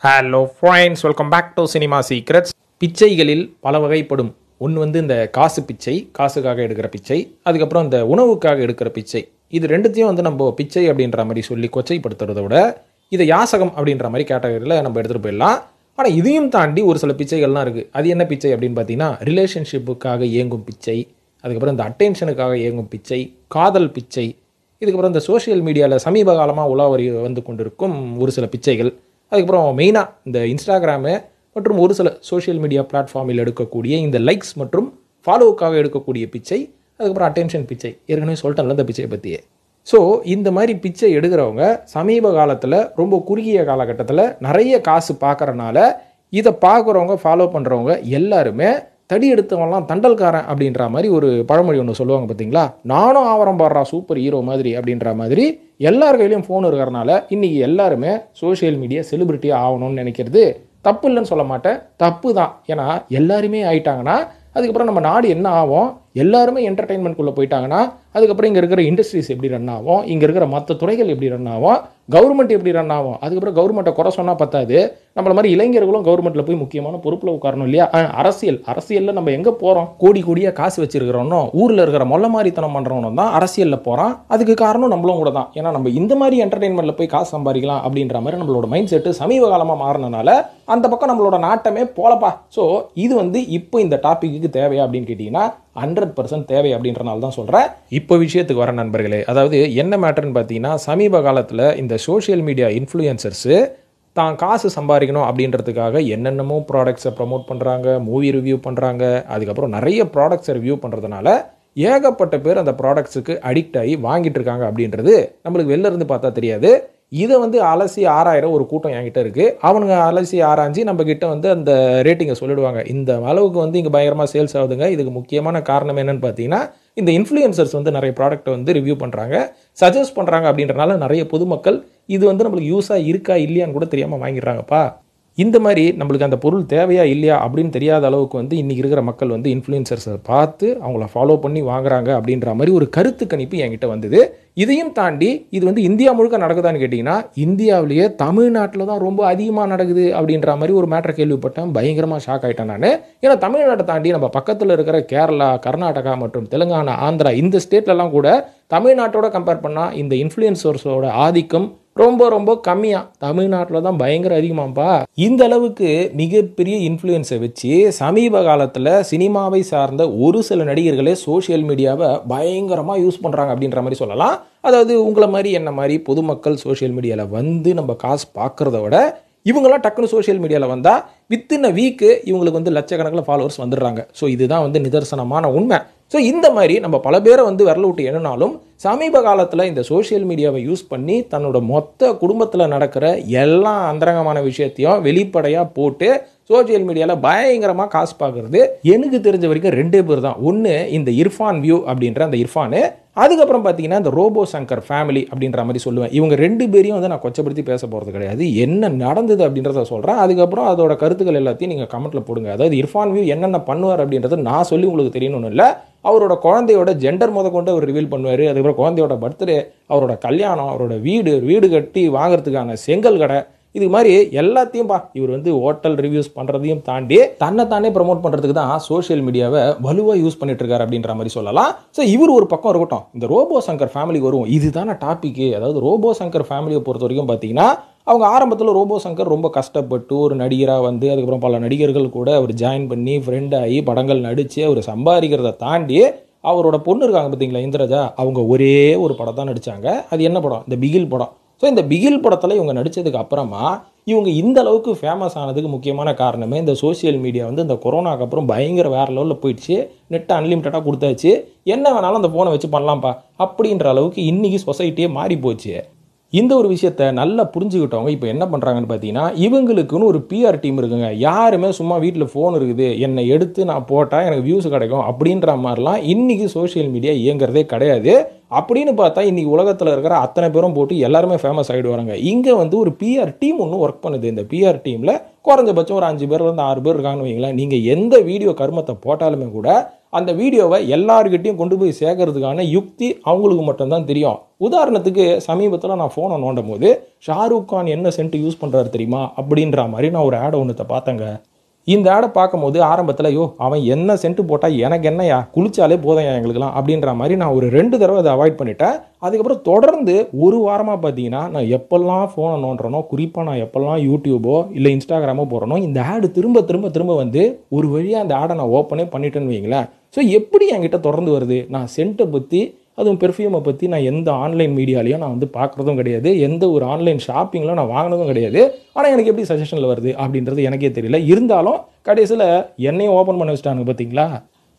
Hello friends, welcome back to cinema secrets. பிச்சைகளில் பல வகைப்படும். ஒன்று வந்து இந்த காசு பிச்சை, காசுக்காக எடுக்கிற பிச்சை. அதுக்கப்புறம் இந்த உணவுக்காக எடுக்கிற பிச்சை. இது ரெண்டுத்தையும் வந்து நம்ம பிச்சை அப்படின்ற மாதிரி சொல்லி கொச்சைப்படுத்துறத விட இதை யாசகம் அப்படின்ற மாதிரி கேட்டகரியில் நம்ம எடுத்துகிட்டு போயிடலாம். ஆனால் இதையும் தாண்டி ஒரு சில பிச்சைகள்லாம் இருக்குது. அது என்ன பிச்சை அப்படின்னு பார்த்தீங்கன்னா, ரிலேஷன்ஷிப்புக்காக இயங்கும் பிச்சை, அதுக்கப்புறம் இந்த அட்டென்ஷனுக்காக இயங்கும் பிச்சை, காதல் பிச்சை, இதுக்கப்புறம் இந்த சோஷியல் மீடியாவில் சமீப காலமாக உலாவரி வந்து கொண்டிருக்கும் ஒரு சில பிச்சைகள், அதுக்கப்புறம் மெயினாக இந்த இன்ஸ்டாகிராமு மற்றும் ஒரு சில சோஷியல் மீடியா பிளாட்ஃபார்மில் எடுக்கக்கூடிய இந்த லைக்ஸ் மற்றும் ஃபாலோவுக்காக எடுக்கக்கூடிய பிச்சை, அதுக்கப்புறம் அட்டென்ஷன் பிச்சை. ஏற்கனவே சொல்லிட்டேன்ல இந்த பிச்சையை பற்றியே. ஸோ இந்த மாதிரி பிச்சை எடுக்கிறவங்க சமீப காலத்தில் ரொம்ப குறுகிய காலகட்டத்தில் நிறைய காசு பார்க்குறனால இதை பார்க்குறவங்க ஃபாலோ பண்ணுறவங்க எல்லாருமே தடி எடுத்தவங்கலாம் தண்டல்காரன் அப்படின்ற மாதிரி ஒரு பழமொழி ஒன்று சொல்லுவாங்க பார்த்தீங்களா. நானும் ஆவரம் பாடுறா சூப்பர் ஹீரோ மாதிரி அப்படின்ற மாதிரி எல்லார் கையிலையும் ஃபோன் இருக்கிறனால இன்றைக்கி எல்லாருமே சோஷியல் மீடியா செலிபிரிட்டியாக ஆகணும்னு நினைக்கிறது தப்பு இல்லைன்னு சொல்ல மாட்டேன், தப்பு தான். ஏன்னா எல்லாருமே ஆயிட்டாங்கன்னா அதுக்கப்புறம் நம்ம நாடு என்ன ஆகும்? எல்லாருமே என்டர்டெயின்மெண்ட்குள்ளே போயிட்டாங்கன்னா அதுக்கப்புறம் இங்கே இருக்கிற இண்டஸ்ட்ரீஸ் எப்படி ரன் ஆகும், இங்கே இருக்கிற மற்ற துறைகள் எப்படி ரன் ஆகும், கவர்மெண்ட் எப்படி ரன் ஆகும்? அதுக்கப்புறம் கவர்மெண்ட்டை குறை சொன்னால் பத்தாது, நம்மள மாதிரி இளைஞர்களும் கவர்மெண்ட்டில் போய் முக்கியமான பொறுப்பில் உட்காரணும் இல்லையா? அரசியலில் நம்ம எங்கே போகிறோம்? கோடி கோடியாக காசு வச்சிருக்கிறோம், ஊரில் இருக்கிற மொல்ல மாதிரித்தனம் பண்ணுறவனும் தான் அரசியலில் போகிறான். அதுக்கு காரணம் நம்மளும் கூட தான். ஏன்னா நம்ம இந்த மாதிரி என்டர்டெயின்மெண்ட்டில் போய் காசு சம்பாதிக்கலாம் அப்படின்ற மாதிரி நம்மளோட மைண்ட் செட்டு சமீப காலமாக மாறினால அந்த பக்கம் நம்மளோட நாட்டமே போலப்பா. ஸோ இது வந்து இப்போ இந்த டாப்பிக்கு தேவையா அப்படின்னு கேட்டிங்கன்னா 100% தேவை அப்படின்றனால தான் சொல்கிறேன். இப்போ விஷயத்துக்கு வர நண்பர்களே, அதாவது என்ன மேட்டர்னு பார்த்தீங்கன்னா, சமீப காலத்தில் இந்த சோஷியல் மீடியா இன்ஃப்ளூயன்சர்ஸு தான் காசு சம்பாதிக்கணும் அப்படின்றதுக்காக என்னென்னமோ ப்ராடக்ட்ஸை ப்ரமோட் பண்ணுறாங்க, மூவி ரிவ்யூ பண்ணுறாங்க, அதுக்கப்புறம் நிறைய ப்ராடக்ட்ஸை ரிவ்யூ பண்ணுறதுனால ஏகப்பட்ட பேர் அந்த ப்ராடக்ட்ஸுக்கு அடிக்ட் ஆகி வாங்கிட்டு இருக்காங்க அப்படின்றது நம்மளுக்கு வெளில இருந்து பார்த்தா தெரியாது. இதை வந்து அலசி ஆராயிர ஒரு கூட்டம் என்கிட்ட இருக்குது. அவனுங்க அலசி ஆராய்ஞ்சி நம்ம கிட்ட வந்து அந்த ரேட்டிங்கை சொல்லிடுவாங்க. இந்த அளவுக்கு வந்து இங்கே பயங்கரமாக சேல்ஸ் ஆகுதுங்க. இதுக்கு முக்கியமான காரணம் என்னன்னு பார்த்தீங்கன்னா, இந்த இன்ஃப்ளூயன்சர்ஸ் வந்து நிறைய ப்ராடக்ட்டை வந்து ரிவ்யூ பண்ணுறாங்க, சஜஸ்ட் பண்ணுறாங்க அப்படின்றனால நிறைய பொதுமக்கள் இது வந்து நம்மளுக்கு யூஸாக இருக்கா இல்லையான்னு கூட தெரியாமல் வாங்கிடுறாங்கப்பா. இந்த மாதிரி நம்மளுக்கு அந்த பொருள் தேவையா இல்லையா அப்படின்னு தெரியாத அளவுக்கு வந்து இன்றைக்கி இருக்கிற மக்கள் வந்து இன்ஃப்ளூயன்சர்ஸை பார்த்து அவங்கள ஃபாலோ பண்ணி வாங்குறாங்க அப்படின்ற மாதிரி ஒரு கருத்து கணிப்பு என்கிட்ட வந்தது. இதையும் தாண்டி இது வந்து இந்தியா முழுக்க நடக்குதான்னு கேட்டிங்கன்னா, இந்தியாவிலேயே தமிழ்நாட்டில் தான் ரொம்ப அதிகமாக நடக்குது அப்படின்ற மாதிரி ஒரு மேட்டரை கேள்விப்பட்டேன். பயங்கரமாக ஷாக் ஆகிட்டேன் நான். ஏன்னா தமிழ்நாட்டை தாண்டி நம்ம பக்கத்தில் இருக்கிற கேரளா, கர்நாடகா மற்றும் தெலுங்கானா, ஆந்திரா இந்த ஸ்டேட்லலாம் கூட தமிழ்நாட்டோட கம்பேர் பண்ணால் இந்த இன்ஃப்ளூயன்சர்ஸோட ஆதிக்கம் ரொம்ப ரொம்ப கம்மியாக, தமிழ்நாட்டில் தான் பயங்கர அதிகமாகப்பா. இந்த அளவுக்கு மிகப்பெரிய இன்ஃப்ளூயன்ஸை வச்சு சமீப காலத்தில் சினிமாவை சார்ந்த ஒரு சில நடிகர்களே சோஷியல் மீடியாவை பயங்கரமாக யூஸ் பண்ணுறாங்க அப்படின்ற மாதிரி சொல்லலாம். அதாவது உங்களை மாதிரி என்ன மாதிரி பொதுமக்கள் சோஷியல் மீடியாவில் வந்து நம்ம காசு பார்க்குறத விட இவங்கெல்லாம் டக்குன்னு சோஷியல் மீடியாவில் வந்தால் வித்தின் அ வீக்கு இவங்களுக்கு வந்து லட்சக்கணக்கில் ஃபாலோவர்ஸ் வந்துடுறாங்க. ஸோ இதுதான் வந்து நிதர்சனமான உண்மை. ஸோ இந்த மாதிரி நம்ம பல பேரை வந்து விரல விட்டு எண்ணினாலும் சமீப காலத்தில் இந்த சோஷியல் மீடியாவை யூஸ் பண்ணி தன்னோட மொத்த குடும்பத்தில் நடக்கிற எல்லா அந்தரங்கமான விஷயத்தையும் வெளிப்படையாக போட்டு சோஷியல் மீடியாவில் பயங்கரமாக காசு பார்க்குறது எனக்கு தெரிஞ்ச வரைக்கும் ரெண்டே பேர் தான். ஒன்று இந்த இர்ஃபான் வியூ அப்படின்ற அந்த இர்ஃபானு, அதுக்கப்புறம் பார்த்தீங்கன்னா இந்த ரோபோ சங்கர் ஃபேமிலி அப்படின்ற மாதிரி சொல்லுவேன். இவங்க ரெண்டு பேரையும் வந்து நான் கொச்சப்படுத்தி பேச போகிறது கிடையாது. என்ன நடந்தது அப்படின்றத சொல்கிறேன். அதுக்கப்புறம் அதோட கருத்துக்கள் எல்லாத்தையும் நீங்கள் கமெண்ட்டில் போடுங்க. அதாவது இர்ஃபான் வியூ என்னென்ன பண்ணுவார் அப்படின்றது நான் சொல்லி உங்களுக்கு தெரியணும்னு இல்லை. அவரோட குழந்தையோட ஜெண்டர் முத கொண்டு அவர் ரிவீல் பண்ணுவார். அதுக்கப்புறம் குழந்தையோட பர்த்டே, அவரோட கல்யாணம், அவரோட வீடு கட்டி வாங்கிறதுக்கான செங்கல் கடை, இது மாதிரி எல்லாத்தையும் இவர் வந்து ஹோட்டல் ரிவ்யூஸ் பண்ணுறதையும் தாண்டி தன்னைத்தானே ப்ரமோட் பண்ணுறதுக்கு தான் சோஷியல் மீடியாவை வலுவாக யூஸ் பண்ணிட்டு இருக்காரு அப்படின்ற மாதிரி சொல்லலாம். ஸோ இவர் ஒரு பக்கம் இருக்கட்டும், இந்த ரோபோ சங்கர் ஃபேமிலிக்கு வருவோம். இதுதான டாப்பிக்கு. அதாவது ரோபோ சங்கர் ஃபேமிலியை பொறுத்த வரைக்கும் பார்த்தீங்கன்னா, அவங்க ஆரம்பத்தில் ரோபோ சங்கர் ரொம்ப கஷ்டப்பட்டு ஒரு நடிகராக வந்து அதுக்கப்புறம் பல நடிகர்கள் கூட அவர் ஜாயின் பண்ணி ஃப்ரெண்ட் ஆகி படங்கள் நடித்து அவர் சம்பாதிக்கிறத தாண்டி அவரோட பொண்ணு இருக்காங்க பார்த்தீங்களா, இந்திரஜா, அவங்க ஒரே ஒரு படம் தான் நடித்தாங்க. அது என்ன படம்? இந்த பிகில் படம். ஸோ இந்த பிகில் படத்தில் இவங்க நடித்ததுக்கு அப்புறமா இவங்க இந்த அளவுக்கு ஃபேமஸ் ஆனதுக்கு முக்கியமான காரணமே இந்த சோஷியல் மீடியா வந்து இந்த கொரோனாக்கு அப்புறம் பயங்கர வேறு லெவலில் போயிடுச்சு. நெட்டை அன்லிமிட்டடாக கொடுத்தாச்சு, என்ன வேணாலும் அந்த ஃபோனை வச்சு பண்ணலாம்ப்பா அப்படின்ற அளவுக்கு இன்றைக்கி சொசைட்டியே மாறி போச்சு. இந்த ஒரு விஷயத்தை நல்லா புரிஞ்சுக்கிட்டவங்க இப்போ என்ன பண்ணுறாங்கன்னு பார்த்தீங்கன்னா, இவங்களுக்குன்னு ஒரு பிஆர் டீம் இருக்குங்க. யாருமே சும்மா வீட்டில் ஃபோன் இருக்குது, என்னை எடுத்து நான் போட்டால் எனக்கு வியூஸ் கிடைக்கும் அப்படின்ற மாதிரிலாம் இன்றைக்கி சோஷியல் மீடியா இயங்குறதே கிடையாது. அப்படின்னு பார்த்தா இன்றைக்கி உலகத்தில் இருக்கிற அத்தனை பேரும் போட்டு எல்லாருமே ஃபேமஸ் ஆகிடுவாங்க. இங்கே வந்து ஒரு பிஆர் டீம் ஒன்று ஒர்க் பண்ணுது. இந்த பிஆர் டீமில் குறைஞ்சபட்சம் ஒரு 5 பேர்லேருந்து 6 பேர் இருக்காங்கன்னு வைங்களேன். நீங்கள் எந்த வீடியோ கர்மத்தை போட்டாலுமே கூட அந்த வீடியோவை எல்லாருக்கிட்டையும் கொண்டு போய் சேர்க்கறதுக்கான யுக்தி அவங்களுக்கு மட்டும்தான் தெரியும். உதாரணத்துக்கு சமீபத்தில் நான் ஃபோனை நோண்டும் போது ஷாருக் கான் என்ன சென்ட் யூஸ் பண்ணுறாரு தெரியுமா அப்படின்ற மாதிரி நான் ஒரு ஆடை ஒன்றத்தை பார்த்தேங்க. இந்த ஆடை பார்க்கும்போது ஆரம்பத்தில் அவன் என்ன சென்ட் போட்டால் எனக்கு என்னையா, குளிச்சாலே போதையா எங்களுக்குலாம் அப்படின்ற மாதிரி நான் ஒரு 2 தடவை அதை அவாய்ட் பண்ணிட்டேன். அதுக்கப்புறம் தொடர்ந்து ஒரு வாரமாக பார்த்தீங்கன்னா நான் எப்பெல்லாம் ஃபோனை நோண்டுறனோ, குறிப்பாக நான் எப்பெல்லாம் யூடியூபோ இல்லை இன்ஸ்டாகிராமோ போகிறனோ, இந்த ஆடு திரும்ப திரும்ப திரும்ப வந்து ஒரு வழியாக அந்த ஆடை நான் ஓப்பனே பண்ணிட்டேன்னு வைங்களேன். ஸோ எப்படி என்கிட்ட தொடர்ந்து வருது? நான் சென்ட்டை பற்றி, அதுவும் பெர்ஃப்யூமை பற்றி நான் எந்த ஆன்லைன் மீடியாலையும் நான் வந்து பார்க்குறதும் கிடையாது, எந்த ஒரு ஆன்லைன் ஷாப்பிங்கில் நான் வாங்கினதும் கிடையாது. ஆனால் எனக்கு எப்படி சஜஷனில் வருது அப்படின்றது எனக்கே தெரியல. இருந்தாலும் கடைசியில் என்னையும் ஓப்பன் பண்ண வச்சுட்டாங்க பார்த்தீங்களா.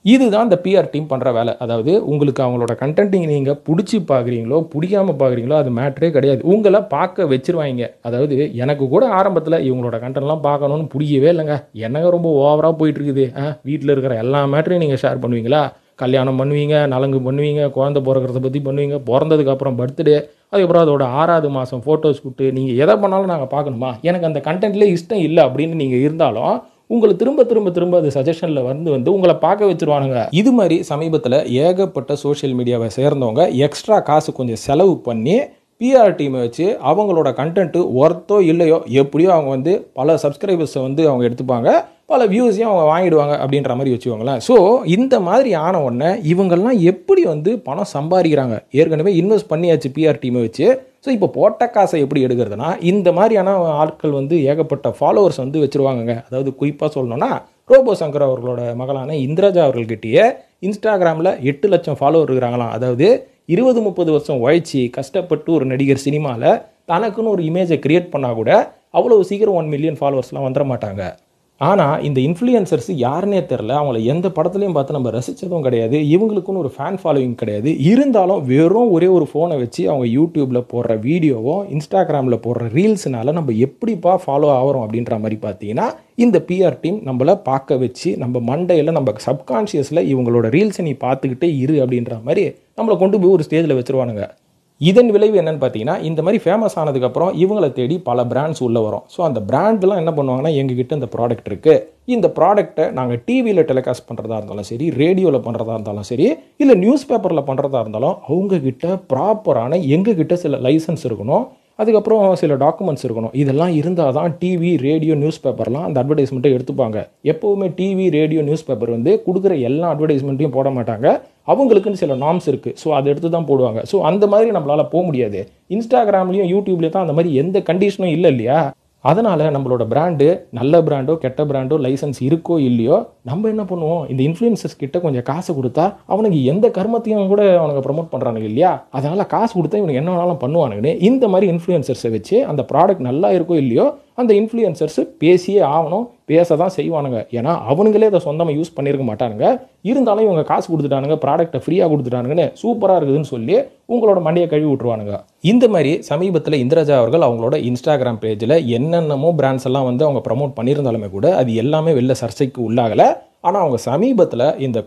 இதுதான் இந்த பிஆர் டீம் பண்ணுற வேலை. அதாவது உங்களுக்கு அவங்களோட கண்டென்ட்டிங் நீங்கள் பிடிச்சி பார்க்குறீங்களோ பிடிக்காமல் பார்க்குறீங்களோ அது மேட்ரே கிடையாது, உங்களை பார்க்க வச்சுருவாங்க. அதாவது எனக்கு கூட ஆரம்பத்தில் இவங்களோட கண்டென்ட்லாம் பார்க்கணுன்னு பிடிக்கவே இல்லைங்க. என்னங்க ரொம்ப ஓவராக போயிட்டுருக்குது, வீட்டில் இருக்கிற எல்லா மேட்ரையும் நீங்கள் ஷேர் பண்ணுவீங்களா, கல்யாணம் பண்ணுவீங்க, நலங்கு பண்ணுவீங்க, குழந்தை பிறக்கிறத பற்றி பண்ணுவீங்க, பிறந்ததுக்கப்புறம் பர்த்டே, அதுக்கப்புறம் அதோட 6வது மாதம் ஃபோட்டோ ஷூட்டு, நீங்கள் எதை பண்ணாலும் நாங்கள் பார்க்கணுமா, எனக்கு அந்த கண்டென்ட்லேயே இஷ்டம் இல்லை அப்படின்னு நீங்கள் இருந்தாலும் உங்களை திரும்ப திரும்ப திரும்ப அது சஜஷனில் வந்து உங்களை பார்க்க வச்சுருவானுங்க. இது மாதிரி சமீபத்தில் ஏகப்பட்ட சோஷியல் மீடியாவை சேர்ந்தவங்க எக்ஸ்ட்ரா காசு கொஞ்சம் செலவு பண்ணி பிஆர் டீமை வச்சு அவங்களோட கண்டென்ட்டு ஒர்த்தோ இல்லையோ எப்படியோ அவங்க வந்து பல சப்ஸ்கிரைபர்ஸை வந்து அவங்க எடுத்துப்பாங்க, பல வியூஸையும் அவங்க வாங்கிடுவாங்க அப்படின்ற மாதிரி வச்சுக்கோங்களேன். ஸோ இந்த மாதிரி ஆன உடனே இவங்கெல்லாம் எப்படி வந்து பணம் சம்பாதிக்கிறாங்க? ஏற்கனவே இன்வெஸ்ட் பண்ணியாச்சு பிஆர் டீமை வச்சு. ஸோ இப்போ போட்ட காசை எப்படி எடுக்கிறதுனா, இந்த மாதிரியான ஆட்கள் வந்து ஏகப்பட்ட ஃபாலோவர்ஸ் வந்து வச்சுருவாங்கங்க. அதாவது குறிப்பாக சொல்லணும்னா ரோபோ சங்கர் அவர்களோட மகளான இந்திரஜா அவர்கள்கிட்டயே இன்ஸ்டாகிராமில் 8 லட்சம் ஃபாலோவர் இருக்கிறாங்களாம். அதாவது 20-30 வருஷம் உழைச்சி கஷ்டப்பட்டு ஒரு நடிகர் சினிமாவில் தனக்குன்னு ஒரு இமேஜை கிரியேட் பண்ணால் கூட அவ்வளோ சீக்கிரம் 1 மில்லியன் ஃபாலோவர்ஸ்லாம் வந்துட மாட்டாங்க. ஆனால் இந்த இன்ஃப்ளூயன்சர்ஸ் யாருன்னே தெரில, அவங்கள எந்த படத்துலையும் பார்த்து நம்ம ரசித்ததும் கிடையாது, இவங்களுக்குன்னு ஒரு ஃபேன் ஃபாலோவிங் கிடையாது. இருந்தாலும் வெறும் ஒரே ஒரு ஃபோனை வச்சு அவங்க யூடியூப்பில் போடுற வீடியோவோ இன்ஸ்டாகிராமில் போடுற ரீல்ஸ்னால நம்ம எப்படிப்பா ஃபாலோ ஆகிறோம் அப்படின்ற மாதிரி பார்த்தீங்கன்னா இந்த பிஆர் டீம் நம்மளை பார்க்க வச்சு நம்ம மண்டையில் நம்ம சப்கான்ஷியஸில் இவங்களோட ரீல்ஸை நீ பார்த்துக்கிட்டே இரு அப்படின்ற மாதிரி நம்மளை கொண்டு போய் ஒரு ஸ்டேஜில் வச்சுருவானுங்க. இதன் விளைவு என்னன்னு பார்த்தீங்கன்னா, இந்த மாதிரி ஃபேமஸ் ஆனதுக்கப்புறம் இவங்களை தேடி பல பிராண்ட்ஸ் உள்ளே வரும். ஸோ அந்த பிராண்ட்லாம் என்ன பண்ணுவாங்கன்னா, எங்ககிட்ட இந்த ப்ராடக்ட் இருக்குது, இந்த ப்ராடக்ட்டை நாங்கள் டிவியில் டெலிகாஸ்ட் பண்ணுறதா இருந்தாலும் சரி, ரேடியோவில் பண்ணுறதா இருந்தாலும் சரி, இல்லை நியூஸ் பேப்பரில் பண்ணுறதா இருந்தாலும் அவங்கக்கிட்ட ப்ராப்பரான எங்ககிட்ட சில லைசன்ஸ் இருக்கணும், அதுக்கப்புறம் சில டாக்குமெண்ட்ஸ் இருக்கணும். இதெல்லாம் இருந்தால் தான் டிவி, ரேடியோ, நியூஸ் பேப்பர்லாம் அந்த அட்வர்டைஸ்மெண்ட்டை எடுத்துப்பாங்க. எப்போவுமே டிவி, ரேடியோ, நியூஸ் பேப்பர் வந்து கொடுக்குற எல்லா அட்வர்டைஸ்மெண்ட்டையும் போட மாட்டாங்க. அவங்களுக்குன்னு சில நார்ம்ஸ் இருக்குது. ஸோ அதை எடுத்து தான் போடுவாங்க. ஸோ அந்த மாதிரி நம்மளால் போக முடியாது. இன்ஸ்டாகிராம்லேயும் யூடியூப்லேயும் தான் அந்த மாதிரி எந்த கண்டிஷனும் இல்லை இல்லையா. அதனால் நம்மளோட பிராண்டு நல்ல பிராண்டோ கெட்ட பிராண்டோ லைசன்ஸ் இருக்கோ இல்லையோ நம்ம என்ன பண்ணுவோம், இந்த இன்ஃப்ளூயன்சர்ஸ் கிட்ட கொஞ்சம் காசு கொடுத்தா அவனுக்கு எந்த கர்மத்தையும் கூட அவனுக்கு ப்ரமோட் பண்ணுறானுங்க இல்லையா. அதனால் காசு கொடுத்தா இவனுக்கு என்ன வேணாலும் பண்ணுவானுங்கன்னு இந்த மாதிரி இன்ஃப்ளூயன்சர்ஸை வச்சு அந்த ப்ராடக்ட் நல்லா இருக்கோ இல்லையோ அந்த இன்ஃப்ளூயன்சர்ஸ் பேசியே ஆகணும், பேச தான் செய்வானுங்க. ஏன்னா அவனுங்களே அதை சொந்தமாக யூஸ் பண்ணியிருக்க மாட்டானுங்க. இருந்தாலும் இவங்க காசு கொடுத்துட்டானுங்க, ப்ராடக்ட்டை ஃப்ரீயாக கொடுத்துட்டானுங்கன்னு சூப்பராக இருக்குதுன்னு சொல்லி உங்களோட மண்டையை கழுவி விட்டுருவானுங்க. இந்த மாதிரி சமீபத்தில் இந்திரஜா அவர்கள் அவங்களோட இன்ஸ்டாகிராம் பேஜில் என்னென்னமோ பிராண்ட்ஸ் எல்லாம் வந்து அவங்க ப்ரமோட் பண்ணியிருந்தாலுமே கூட அது எல்லாமே வெளில சர்ச்சைக்கு உள்ளாகலை. ஆனால் அவங்க சமீபத்தில் இந்த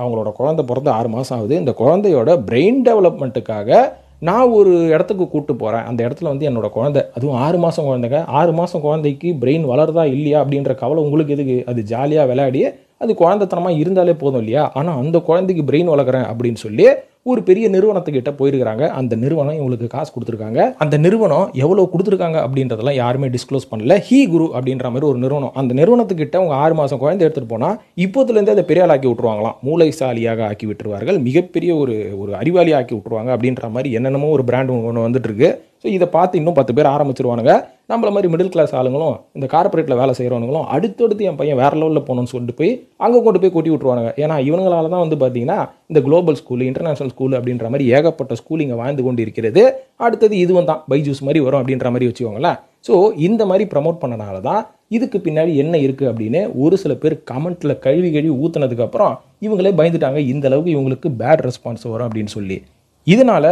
அவங்களோட குழந்தை பிறந்த 6 மாதம் ஆகுது, இந்த குழந்தையோட பிரெயின் டெவலப்மெண்ட்டுக்காக நான் ஒரு இடத்துக்கு கூப்பிட்டு போகிறேன், அந்த இடத்துல வந்து என்னோடய குழந்தை, அதுவும் 6 மாதம் குழந்தைங்க, 6 மாதம் குழந்தைக்கு பிரெயின் வளருதா இல்லையா அப்படின்ற கவலை உங்களுக்கு எதுக்கு? அது ஜாலியாக விளையாடி அது குழந்தைத்தனமாக இருந்தாலே போதும் இல்லையா. ஆனால் அந்த குழந்தைக்கு பிரெயின் வளர்க்குறேன் அப்படின்னு சொல்லி ஒரு பெரிய நிறுவனத்துக்கிட்ட போயிருக்கிறாங்க. அந்த நிறுவனம் இவங்களுக்கு காசு கொடுத்துருக்காங்க. அந்த நிறுவனம் எவ்வளோ கொடுத்துருக்காங்க அப்படின்றதெல்லாம் யாருமே டிஸ்க்ளோஸ் பண்ணல. ஹீ குரு அப்படின்ற மாதிரி ஒரு நிறுவனம், அந்த நிறுவனத்துக்கிட்ட அவங்க 6 மாதம் குழந்தை எடுத்துகிட்டு போனால் இப்போதுலேருந்தே அதை பெரிய ஆளாக்கி விட்டுருவாங்களாம், மூளைசாலியாக ஆக்கி விட்டுருவார்கள், மிகப்பெரிய ஒரு அறிவாளி ஆக்கி விட்டுருவாங்க அப்படின்ற மாதிரி என்னென்னமோ ஒரு பிராண்ட் ஒன்று வந்துட்டு இருக்கு. ஸோ இதை பார்த்து இன்னும் 10 பேர் ஆரம்பிச்சிருவானுங்க. நம்மள மாதிரி மிடில் கிளாஸ் ஆளுங்களும் இந்த கார்பரேட்டில் வேலை செய்கிறவங்களும் அடுத்தடுத்து என் பையன் வேறு லெவலில் போகணும்னு சொல்லிட்டு போய் அங்கே கொண்டு போய் கொட்டி விட்ருவானுங்க. ஏன்னா இவங்களால தான் வந்து பார்த்தீங்கன்னா இந்த குளோபல் ஸ்கூல், இன்டர்நேஷனல் ஸ்கூல் அப்படின்ற மாதிரி ஏகப்பட்ட ஸ்கூல் இங்கே வாழ்ந்து கொண்டு இருக்கிறது. அடுத்தது இதுவும் தான் பைஜூஸ் மாதிரி வரும் அப்படின்ற மாதிரி வச்சுக்கோங்களேன். ஸோ இந்த மாதிரி ப்ரமோட் பண்ணனால தான் இதுக்கு பின்னாடி என்ன இருக்குது அப்படின்னு ஒரு சில பேர் கமெண்ட்டில் கழுவி ஊற்றுனதுக்கப்புறம் இவங்களே பயந்துட்டாங்க, இந்த அளவுக்கு இவங்களுக்கு பேட் ரெஸ்பான்ஸ் வரும் அப்படின்னு சொல்லி. இதனால்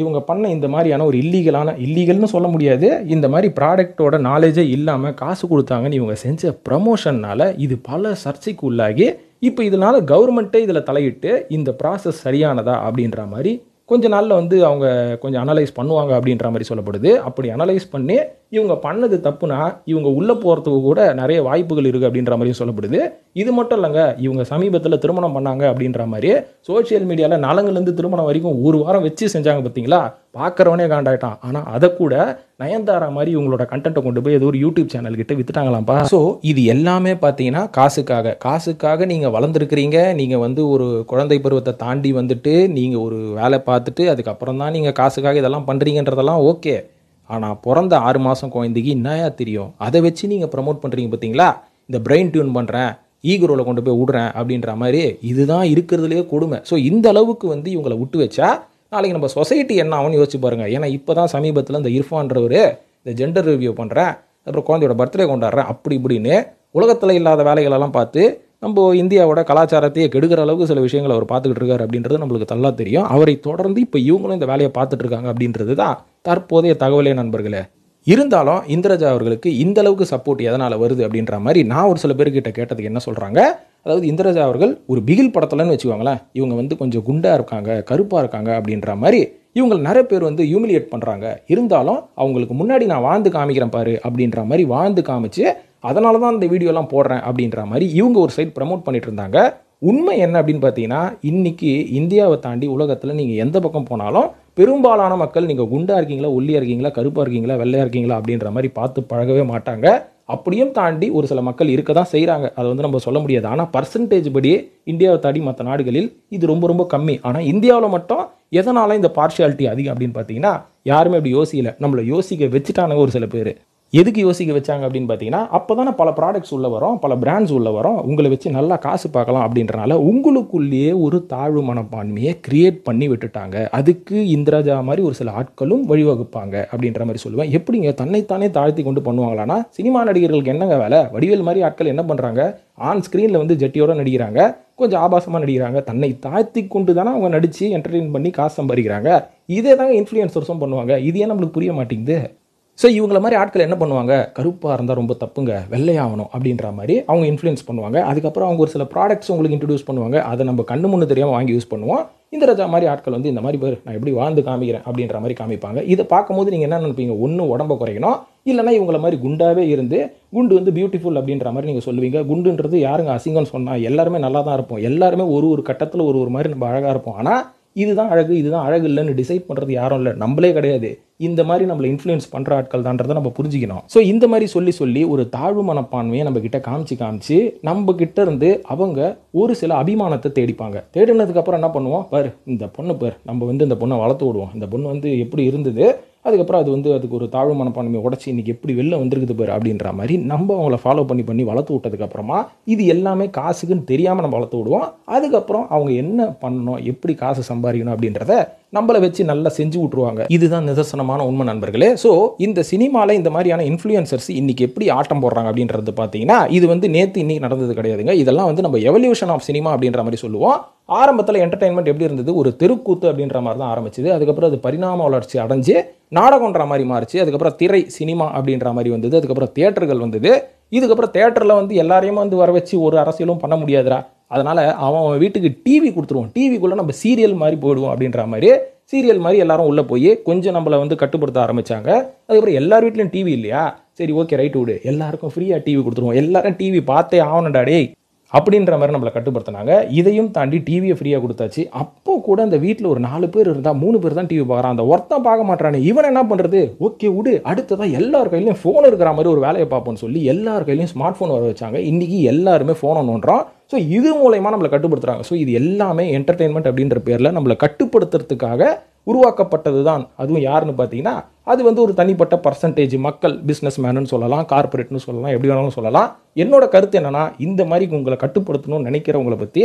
இவங்க பண்ண இந்த மாதிரியான ஒரு இல்லீகல்னு சொல்ல முடியாது, இந்த மாதிரி ப்ராடக்டோட நாலேஜே இல்லாமல் காசு கொடுத்தாங்கன்னு இவங்க செஞ்ச ப்ரமோஷன்னால் இது பல சர்ச்சைக்கு உள்ளாகி இப்போ இதனால கவர்மெண்ட்டே இதில் தலையிட்டு இந்த ப்ராசஸ் சரியானதா அப்படின்ற மாதிரி கொஞ்ச நாளில் வந்து அவங்க கொஞ்சம் அனலைஸ் பண்ணுவாங்க அப்படின்ற மாதிரி சொல்லப்படுது. அப்படி அனலைஸ் பண்ணி இவங்க பண்ணது தப்புனா இவங்க உள்ளே போகிறதுக்கு கூட நிறைய வாய்ப்புகள் இருக்குது அப்படின்ற மாதிரியும் சொல்லப்படுது. இது மட்டும் இல்லைங்க, இவங்க சமீபத்தில் திருமணம் பண்ணாங்க அப்படின்ற மாதிரி சோஷியல் மீடியாவில் நலங்குலேருந்து திருமணம் வரைக்கும் ஒரு வாரம் வச்சு செஞ்சாங்க பார்த்தீங்களா, பார்க்குறவனே காண்டாயிட்டான். ஆனால் அதை கூட நயன்தாரா மாதிரி இவங்களோட கண்டென்ட்டை கொண்டு போய் ஏதோ ஒரு யூடியூப் சேனல் கிட்ட வித்துட்டாங்களாம்ப்பா. ஸோ இது எல்லாமே பார்த்தீங்கன்னா காசுக்காக நீங்கள் வளர்ந்துருக்கிறீங்க. நீங்கள் வந்து ஒரு குழந்தை பருவத்தை தாண்டி வந்துட்டு நீங்கள் ஒரு வேலை பார்த்துட்டு அதுக்கப்புறம் தான் நீங்கள் காசுக்காக இதெல்லாம் பண்ணுறீங்கன்றதெல்லாம் ஓகே. ஆனால் பிறந்த 6 மாதம் குழந்தைக்கு என்னையா தெரியும், அதை வச்சு நீங்கள் ப்ரமோட் பண்ணுறீங்க பார்த்தீங்களா, இந்த பிரெயின் டியூன் பண்ணுறேன், ஈகரோவில் கொண்டு போய் விடுறேன் அப்படின்ற மாதிரி. இதுதான் இருக்கிறதுலேயே கொடுமை. ஸோ இந்த அளவுக்கு வந்து இவங்களை விட்டு வச்சா நாளைக்கு நம்ம சொசைட்டி என்ன ஆகும்னு யோசிச்சு பாருங்கள். ஏன்னா இப்போ தான் சமீபத்தில் இந்த இர்ஃபான்றவர் இந்த ஜெண்டர் ரிவ்யூ பண்ணுறேன், அப்புறம் குழந்தையோட பர்த்டே கொண்டாடுறேன் அப்படி இப்படின்னு உலகத்தில் இல்லாத வேலைகளெல்லாம் பார்த்து நம்ம இந்தியாவோட கலாச்சாரத்தையே கெடுக்கிற அளவுக்கு சில விஷயங்களை அவர் பார்த்துக்கிட்டு இருக்காரு அப்படின்றது நம்மளுக்கு நல்லா தெரியும். அவரை தொடர்ந்து இப்போ இவங்களும் இந்த வேலையை பார்த்துட்டு இருக்காங்க அப்படின்றது தான் தற்போதைய தகவலே நண்பர்களே. இருந்தாலும் இந்திரஜா அவர்களுக்கு இந்த அளவுக்கு சப்போர்ட் எதனால் வருது அப்படின்ற மாதிரி நான் ஒரு சில பேர்கிட்ட கேட்டதுக்கு என்ன சொல்கிறாங்க, அதாவது இந்திரஜா அவர்கள் ஒரு பிகில் படத்துலன்னு வச்சுக்கோங்களேன், இவங்க வந்து கொஞ்சம் குண்டாக இருக்காங்க, கருப்பாக இருக்காங்க அப்படின்ற மாதிரி இவங்க நிறைய பேர் வந்து ஹியூமிலியேட் பண்ணுறாங்க. இருந்தாலும் அவங்களுக்கு முன்னாடி நான் வாழ்ந்து காமிக்கிறேன் பாரு அப்படின்ற மாதிரி வாழ்ந்து காமிச்சு அதனால தான் இந்த வீடியோலாம் போடுறேன் அப்படின்ற மாதிரி இவங்க ஒரு சைட் ப்ரமோட் பண்ணிட்டு இருந்தாங்க. உண்மை என்ன அப்படின்னு பார்த்தீங்கன்னா, இன்றைக்கி இந்தியாவை தாண்டி உலகத்தில் நீங்கள் எந்த பக்கம் போனாலும் பெரும்பாலான மக்கள் நீங்கள் குண்டாக இருக்கீங்களா, ஒல்லியாக இருக்கீங்களா, கருப்பாக இருக்கீங்களா, வெள்ளையாக இருக்கீங்களா அப்படின்ற மாதிரி பார்த்து பழகவே மாட்டாங்க. அப்படியும் தாண்டி ஒரு சில மக்கள் இருக்க தான் செய்கிறாங்க, அதை வந்து நம்ம சொல்ல முடியாது. ஆனால் பர்சன்டேஜ் படியே இந்தியாவை தாண்டி மற்ற நாடுகளில் இது ரொம்ப ரொம்ப கம்மி. ஆனால் இந்தியாவில் மட்டும் எதனால இந்த பார்ஷியாலிட்டி அதிகம் அப்படின்னு பார்த்தீங்கன்னா, யாருமே அப்படி யோசிக்கலை. நம்மளை யோசிக்க வச்சுட்டானுங்க ஒரு சில பேர். எதுக்கு யோசிக்க வச்சாங்க அப்படின்னு பார்த்தீங்கன்னா, அப்போ தானே பல ப்ராடக்ட்ஸ் உள்ளே வரும், பல பிராண்ட்ஸ் உள்ளே வரும், உங்களை வச்சு நல்லா காசு பார்க்கலாம் அப்படின்றனால உங்களுக்குள்ளேயே ஒரு தாழ்வு மனப்பான்மையை கிரியேட் பண்ணி விட்டுட்டாங்க. அதுக்கு இந்திரஜா மாதிரி ஒரு சில ஆட்களும் வழிவகுப்பாங்க அப்படின்ற மாதிரி சொல்லுவேன். எப்படிங்க தன்னைத்தானே தாழ்த்தி கொண்டு பண்ணுவாங்களான்னா, சினிமா நடிகர்களுக்கு என்னங்க வேலை? வடிவேல் மாதிரி ஆட்கள் என்ன பண்ணுறாங்க, ஆன் ஸ்க்ரீனில் வந்து ஜட்டியோடு நடிக்கிறாங்க, கொஞ்சம் ஆபாசமாக நடிக்கிறாங்க, தன்னை தாழ்த்தி கொண்டு தானே அவங்க நடித்து என்டர்டெயின் பண்ணி காசு சம்பாதிக்கிறாங்க. இதே தாங்க இன்ஃப்ளூயன்சர்ஸும் பண்ணுவாங்க. இது ஏன் நம்மளுக்கு புரிய மாட்டேங்குது? ஸோ இவங்கள மாதிரி ஆட்கள் என்ன பண்ணுவாங்க, கருப்பாக இருந்தால் ரொம்ப தப்புங்க, வெள்ளையாகணும் அப்படின்ற மாதிரி அவங்க இன்ஃப்ளூயன்ஸ் பண்ணுவாங்க. அதுக்கப்புறம் அவங்க ஒரு சில ப்ராடக்ட்ஸ் உங்களுக்கு இன்ட்ரடியூஸ் பண்ணுவாங்க, அதை நம்ம கண்ணு முன்னு தெரியாமல் வாங்கி யூஸ் பண்ணுவோம். இந்த ரஜா மாதிரி ஆட்கள் வந்து இந்த மாதிரி பேர் நான் எப்படி வாழ்ந்து காமிக்கிறேன் அப்படின்ற மாதிரி காமிப்பாங்க. இதை பார்க்கும்போது நீங்கள் என்ன நினைப்பீங்க, ஒன்று உடம்பை குறைக்கணும், இல்லைனா இவங்கள மாதிரி குண்டாவே இருந்து குண்டு வந்து பியூட்டிஃபுல் அப்படின்ற மாதிரி நீங்கள் சொல்லுவீங்க. குண்டுன்றது யாருங்க அசிங்கம்னு சொன்னால், எல்லாருமே நல்லா தான் இருப்போம், எல்லாருமே ஒரு கட்டத்தில் ஒரு மாதிரி நம்ம அழகாக இருப்போம். ஆனால் இதுதான் அழகு, இதுதான் அழகு இல்லைன்னு டிசைட் பண்ணுறது யாரும் இல்லை, நம்மளே கிடையாது. இந்த மாதிரி நம்மளை இன்ஃப்ளூயன்ஸ் பண்ணுற ஆட்கள் தான்றதை நம்ம புரிஞ்சிக்கணும். ஸோ இந்த மாதிரி சொல்லி ஒரு தாழ்வு மனப்பான்மையை நம்ம கிட்ட காமிச்சு நம்ம கிட்ட இருந்து அவங்க ஒரு சில அபிமானத்தை தேடிப்பாங்க. தேடினதுக்கப்புறம் என்ன பண்ணுவோம், பாரு இந்த பொண்ணு பேர், நம்ம வந்து இந்த பொண்ணை வளர்த்து விடுவோம், இந்த பொண்ணு வந்து எப்படி இருந்தது, அதுக்கப்புறம் அது வந்து அதுக்கு ஒரு தாழ்வு மனப்பான்மையை உடச்சி இன்றைக்கி எப்படி வெளில வந்துருக்குது பாரு அப்படின்ற மாதிரி நம்ம அவங்கள ஃபாலோ பண்ணி வளர்த்து விட்டதுக்கப்புறமா இது எல்லாமே காசுக்குன்னு தெரியாமல் நம்ம வளர்த்து விடுவோம். அதுக்கப்புறம் அவங்க என்ன பண்ணணும், எப்படி காசு சம்பாதிக்கணும் அப்படின்றத நம்மளை வச்சு நல்லா செஞ்சு விட்ருவாங்க. இதுதான் நிதர்சனமான உண்மை நண்பர்களே. ஸோ இந்த சினிமாவில் இந்த மாதிரியான இன்ஃப்ளூயன்சர்ஸ் இன்றைக்கி எப்படி ஆட்டம் போடுறாங்க அப்படின்றது பார்த்தீங்கன்னா, இது வந்து நேற்று இன்னைக்கு நடந்தது கிடையாதுங்க. இதெல்லாம் வந்து நம்ம எவல்யூஷன் ஆஃப் சினிமா அப்படின்ற மாதிரி சொல்லுவோம். ஆரம்பத்தில் என்டர்டைன்மெண்ட் எப்படி இருந்தது, ஒரு தெருக்கூத்து அப்படின்ற மாதிரி தான் ஆரம்பிச்சது. அதுக்கப்புறம் அது பரிணாம வளர்ச்சி அடைஞ்சு நாடகன்ற மாதிரி மாறிச்சு. அதுக்கப்புறம் திரை சினிமா அப்படின்ற மாதிரி வந்தது. அதுக்கப்புறம் தியேட்டர்கள் வந்தது. இதுக்கப்புறம் தியேட்டரில் வந்து எல்லாரையும் வந்து வர வச்சு ஒரு அரசியலும் பண்ண முடியாதுரா, அதனால் அவன் வீட்டுக்கு டிவி கொடுத்துருவோம், டிவிக்குள்ளே நம்ம சீரியல் மாதிரி போயிடுவோம் அப்படின்ற மாதிரி சீரியல் மாதிரி எல்லாரும் உள்ளே போய் கொஞ்சம் நம்மளை வந்து கட்டுப்படுத்த ஆரம்பித்தாங்க. அதுக்கப்புறம் எல்லார் வீட்லையும் டிவி இல்லையா, சரி ஓகே ரைட் விடு, எல்லாருக்கும் ஃப்ரீயாக டிவி கொடுத்துருவோம், எல்லாரும் டிவி பார்த்தே ஆகணும்டா டேய் அப்படின்ற மாதிரி நம்மளை கட்டுப்படுத்தினாங்க. இதையும் தாண்டி டிவியை ஃப்ரீயாக கொடுத்தாச்சு. அப்போ கூட அந்த வீட்டில் ஒரு 4 பேர் இருந்தால் 3 பேர் தான் டிவி பார்க்குறான், அந்த ஒருத்தன் பார்க்க மாட்டானே, இவன் என்ன பண்ணுறது, ஓகே விடு, அடுத்ததான் எல்லார் கையிலையும் ஃபோன் இருக்கிற மாதிரி ஒரு வேலையை பார்ப்போம்னு சொல்லி எல்லார் கையிலையும் ஸ்மார்ட் ஃபோன் வர வச்சாங்க. இன்றைக்கி எல்லாருமே ஃபோனை நோண்டுறோம். ஸோ இது மூலயமா நம்மளை கட்டுப்படுத்துகிறாங்க. ஸோ இது எல்லாமே என்டர்டெயின்மெண்ட் அப்படின்ற பேரில் நம்மளை கட்டுப்படுத்துறதுக்காக உருவாக்கப்பட்டது தான். அதுவும் யாருன்னு பார்த்தீங்கன்னா, அது வந்து ஒரு தனிப்பட்ட பர்சன்டேஜ் மக்கள், பிஸ்னஸ் மேனுன்னு சொல்லலாம், கார்பரேட்னு சொல்லலாம், எப்படி வேணாலும் சொல்லலாம். என்னோட கருத்து என்னன்னா, இந்த மாதிரி உங்களை கட்டுப்படுத்தணும்னு நினைக்கிறவங்களை பற்றி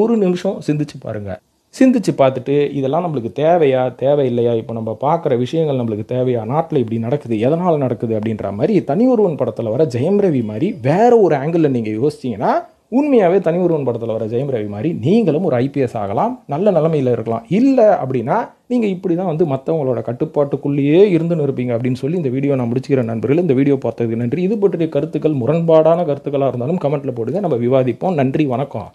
ஒரு நிமிஷம் சிந்திச்சு பாருங்கள். சிந்திச்சு பார்த்துட்டு இதெல்லாம் நம்மளுக்கு தேவையா தேவையில்லையா, இப்போ நம்ம பார்க்குற விஷயங்கள் நம்மளுக்கு தேவையா, நாட்டில் இப்படி நடக்குது, எதனால் நடக்குது அப்படின்ற மாதிரி தனி ஒருவன் படத்தில் வர ஜெயம் ரவி மாதிரி வேற ஒரு ஆங்கிளில் நீங்கள் யோசிச்சிங்கன்னா, உண்மையாகவே தனி ஒருவன் படத்தில் வர ஜெயம் ரவி மாதிரி நீங்களும் ஒரு ஐபிஎஸ் ஆகலாம், நல்ல நிலைமையில் இருக்கலாம். இல்லை அப்படின்னா நீங்கள் இப்படி தான் வந்து மற்றவங்களோட கட்டுப்பாட்டுக்குள்ளேயே இருந்துன்னு இருப்பீங்க அப்படின்னு சொல்லி இந்த வீடியோ நான் முடிச்சுக்கிறேன் நண்பர்கள். இந்த வீடியோ பார்த்ததுக்கு நன்றி. இது பற்றிய கருத்துக்கள் முரண்பாடான கருத்துக்களாக இருந்தாலும் கமெண்ட்டில் போடுங்க, நம்ம விவாதிப்போம். நன்றி, வணக்கம்.